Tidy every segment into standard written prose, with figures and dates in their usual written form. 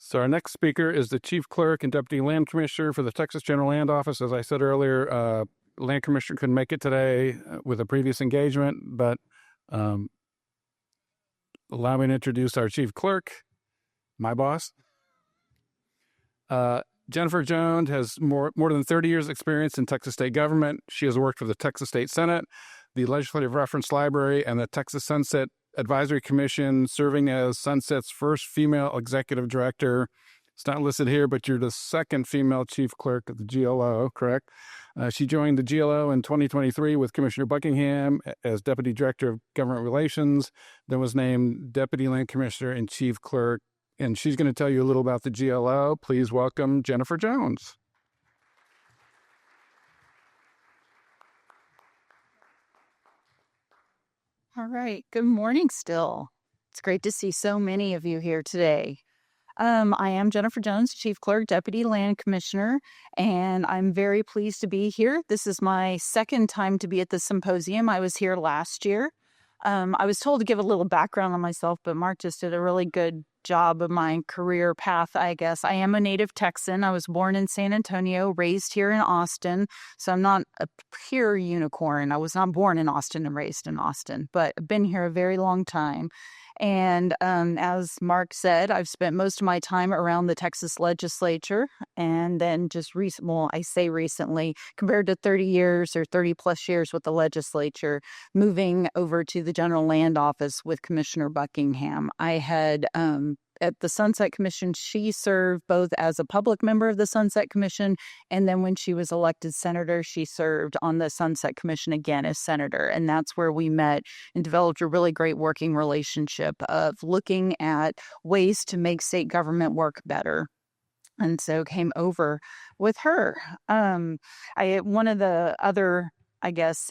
So our next speaker is the Chief Clerk and Deputy Land Commissioner for the Texas General Land Office. As I said earlier, Land Commissioner couldn't make it today with a previous engagement, but allow me to introduce our Chief Clerk, my boss. Jennifer Jones has more than 30 years experience in Texas state government. She has worked for the Texas State Senate, the Legislative Reference Library, and the Texas Sunset Advisory Commission, serving as Sunset's first female executive director. It's not listed here, but you're the second female chief clerk of the GLO, correct? She joined the GLO in 2023 with Commissioner Buckingham as Deputy Director of Government Relations, then was named Deputy Land Commissioner and Chief Clerk. And she's going to tell you a little about the GLO. Please welcome Jennifer Jones. All right. Good morning still. It's great to see so many of you here today. I am Jennifer Jones, Chief Clerk, Deputy Land Commissioner, and I'm very pleased to be here. This is my second time to be at the symposium. I was here last year. I was told to give a little background on myself, but Mark just did a really good job of my career path, I guess. I am a native Texan. I was born in San Antonio, raised here in Austin, so I'm not a pure unicorn. I was not born in Austin and raised in Austin, but I've been here a very long time. And as Mark said, I've spent most of my time around the Texas legislature, and then just recently, compared to 30 years or 30 plus years with the legislature, moving over to the General Land Office with Commissioner Buckingham. I had at the Sunset Commission, she served both as a public member of the Sunset Commission, and then when she was elected senator, she served on the Sunset Commission again as senator. And that's where we met and developed a really great working relationship of looking at ways to make state government work better. And so came over with her. One of the other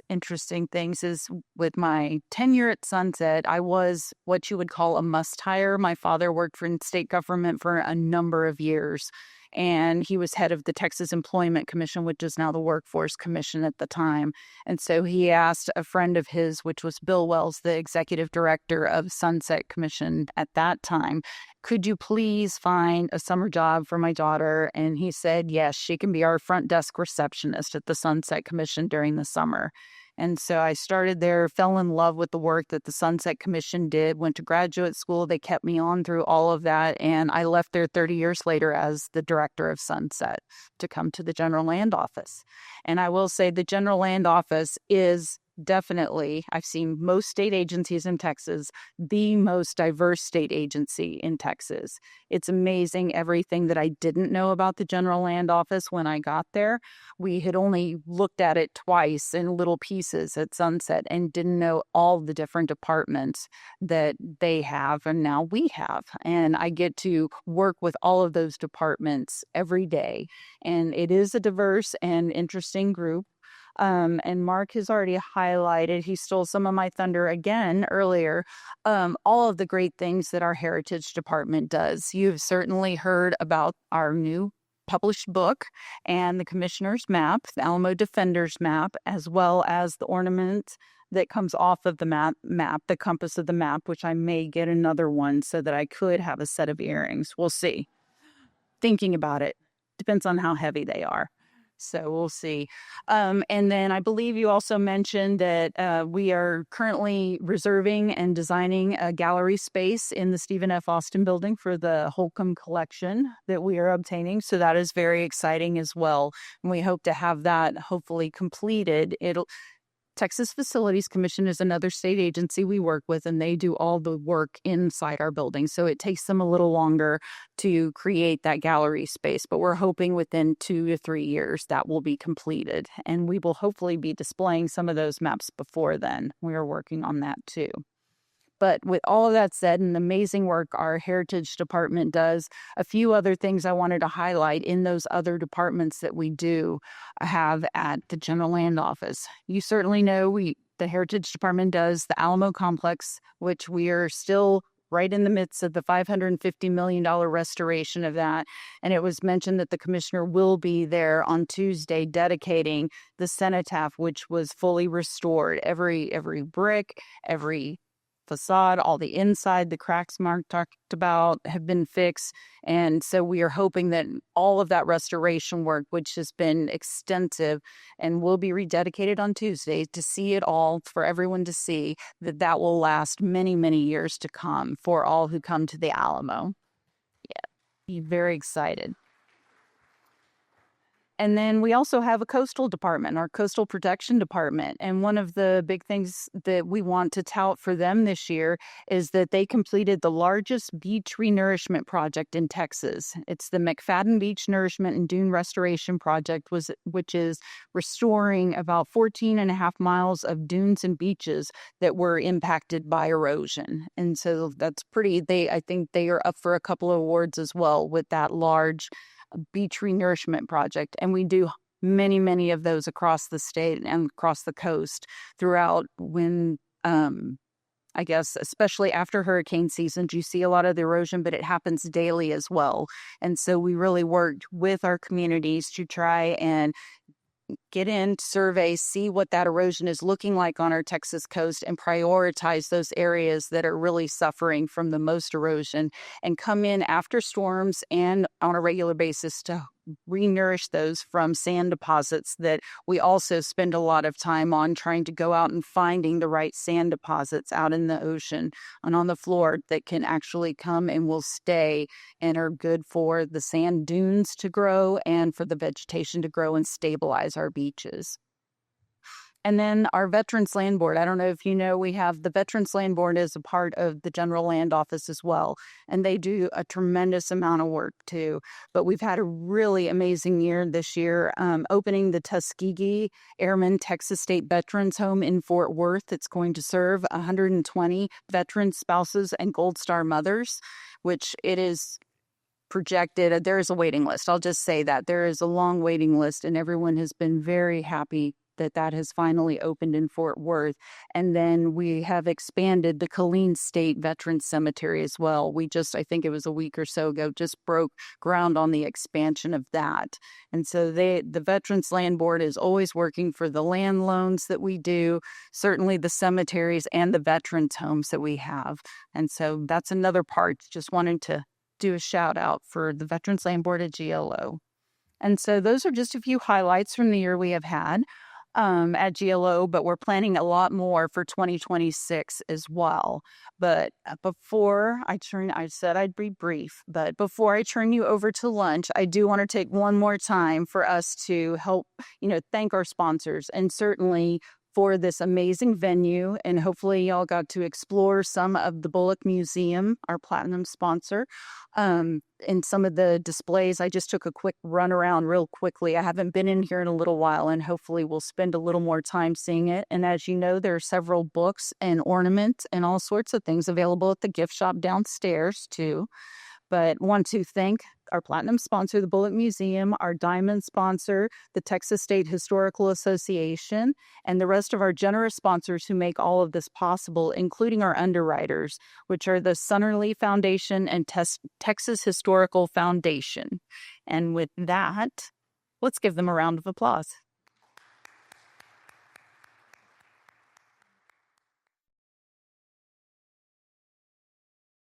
interesting things is with my tenure at Sunset, I was what you would call a must hire. My father worked for state government for a number of years, and he was head of the Texas Employment Commission, which is now the Workforce Commission at the time. And so he asked a friend of his, which was Bill Wells, the executive director of Sunset Commission at that time, could you please find a summer job for my daughter? And he said, yes, she can be our front desk receptionist at the Sunset Commission during the summer. And so I started there, fell in love with the work that the Sunset Commission did, went to graduate school. They kept me on through all of that. And I left there 30 years later as the director of Sunset to come to the General Land Office. And I will say the General Land Office is definitely, I've seen most state agencies in Texas, the most diverse state agency in Texas. It's amazing everything that I didn't know about the General Land Office when I got there. We had only looked at it twice in little pieces at Sunset and didn't know all the different departments that they have and now we have. And I get to work with all of those departments every day. And it is a diverse and interesting group. And Mark has already highlighted, he stole some of my thunder again earlier, all of the great things that our Heritage Department does. You've certainly heard about our new published book and the Commissioner's Map, the Alamo Defender's Map, as well as the ornament that comes off of the map, the compass of the map, which I may get another one so that I could have a set of earrings. We'll see. Thinking about it. Depends on how heavy they are. So we'll see. And then I believe you also mentioned that we are currently reserving and designing a gallery space in the Stephen F. Austin building for the Holcomb collection that we are obtaining. So that is very exciting as well. And we hope to have that hopefully completed. Texas Facilities Commission is another state agency we work with, and they do all the work inside our building. So it takes them a little longer to create that gallery space, but we're hoping within 2 to 3 years that will be completed. And we will hopefully be displaying some of those maps before then. We are working on that too. But with all of that said, and the amazing work our Heritage Department does, a few other things I wanted to highlight in those other departments that we do have at the General Land Office. You certainly know the Heritage Department does the Alamo Complex, which we are still right in the midst of the $550 million restoration of that. And it was mentioned that the commissioner will be there on Tuesday dedicating the cenotaph, which was fully restored. Every brick, every facade, all the inside, the cracks Mark talked about have been fixed. And so we are hoping that all of that restoration work, which has been extensive and will be rededicated on Tuesday to see it all for everyone to see, that will last many, many years to come for all who come to the Alamo. Yeah, be very excited. And then we also have a coastal department, our coastal protection department. And one of the big things that we want to tout for them this year is that they completed the largest beach renourishment project in Texas. It's the McFadden Beach Nourishment and Dune Restoration Project, which is restoring about 14 and a half miles of dunes and beaches that were impacted by erosion. And so that's pretty, I think they are up for a couple of awards as well with that large beach renourishment project. And we do many, many of those across the state and across the coast throughout when, I guess, especially after hurricane seasons, you see a lot of the erosion, but it happens daily as well. And so we really worked with our communities to try and get in, survey, see what that erosion is looking like on our Texas coast, and prioritize those areas that are really suffering from the most erosion, and come in after storms and on a regular basis to renourish those from sand deposits that we also spend a lot of time on trying to go out and finding the right sand deposits out in the ocean and on the floor that can actually come and will stay and are good for the sand dunes to grow and for the vegetation to grow and stabilize our beaches. And then our Veterans Land Board. I don't know if you know, we have the Veterans Land Board as a part of the General Land Office as well. And they do a tremendous amount of work too. But we've had a really amazing year this year, opening the Tuskegee Airmen Texas State Veterans Home in Fort Worth. It's going to serve 120 veteran spouses and Gold Star mothers, which it is projected. There is a waiting list. I'll just say that. There is a long waiting list, and everyone has been very happy that has finally opened in Fort Worth. And then we have expanded the Killeen State Veterans Cemetery as well. We just, I think it was a week or so ago, just broke ground on the expansion of that. And so the Veterans Land Board is always working for the land loans that we do, certainly the cemeteries and the veterans homes that we have. And so that's another part. Just wanting to do a shout out for the Veterans Land Board at GLO. And so those are just a few highlights from the year we have had at GLO, but we're planning a lot more for 2026 as well. But before I said I'd be brief, but before I turn you over to lunch, I do want to take one more time for us to help, thank our sponsors, and certainly for this amazing venue. And hopefully y'all got to explore some of the Bullock Museum, our platinum sponsor, in some of the displays. I just took a quick run around real quickly. I haven't been in here in a little while, and hopefully we'll spend a little more time seeing it. And as you know, there are several books and ornaments and all sorts of things available at the gift shop downstairs too. But want to thank our platinum sponsor, the Bullock Museum, our diamond sponsor, the Texas State Historical Association, and the rest of our generous sponsors who make all of this possible, including our underwriters, which are the Sunnerly Foundation and Texas Historical Foundation. And with that, let's give them a round of applause.